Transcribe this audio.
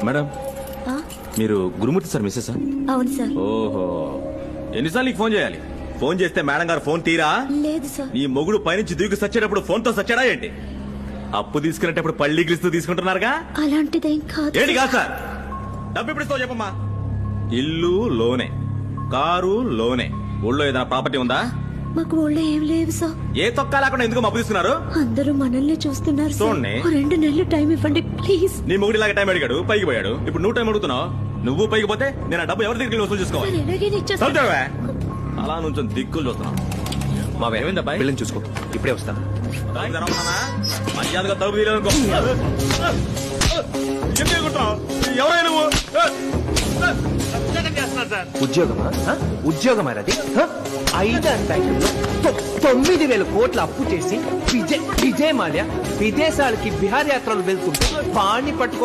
Madam మీరు గురుమూర్తి sir missus అవును sir. ఓహో ఎన్నిసార్లు నీకు ఫోన్ చేయాలి? ఫోన్ చేస్తే మేడం గారు ఫోన్ తీరా? లేదు సార్. నీ మొగుడు పైనుంచి దూకి సచ్చేటప్పుడు ఫోన్ తో సచ్చాడా ఏంటి? అప్పు తీసుకునేటప్పుడు పళ్ళి గిలిస్తూ తీసుకుంటున్నారుగా? అలాంటిదేం కాదు. ఏంటి కాదు సార్? డబ్బు ఇప్పుడు ఇస్తావు చెప్పమ్మా. ఇల్లు లోనే, కారు లోనే, ఊళ్ళో ఏదైనా ప్రాపర్టీ ఉందా? మాకు ఊళ్ళో ఏం లేవు సార్. ఏ తొక్క లేకుండా ఎందుకు అప్పు తీసుకున్నారు? అందరూ మనల్ని చూస్తున్నారు సార్. చూడండి. 2 నెలలు టైం ఇవ్వండి ప్లీజ్. నీ మొగుడిలాగా టైం అడిగాడు, పైకి పోయాడు. ఇప్పుడు నువ్వు టైం అడుగుతున్నావు. నువ్వు పైకి పోతే నేను ఆ డబ్బు ఎవరి దగ్గరికి వసూలు చేసుకోవాలి? సార్, ఎలాగైనా ఇచ్చేస్తాను. చదువుతావా? అలా నుంచి దిక్కులు చూస్తున్నావు. మా ఏమైందబ్బాయి? పిల్లని చూసుకో, ఇప్పుడే వస్తా. మర్యాదగా తలుపు తీయలేదనుకో. ఎవరైనా నువ్వు ఉద్యోగమా? ఉద్యోగమా రది? 5 బ్యాంకుల్లో 9,000 కోట్ల అప్పు చేసి విజయ్ మాల్యా విదేశాలకి విహారయాత్రలు వెళ్తుంటే వాణ్ణి పట్టుకో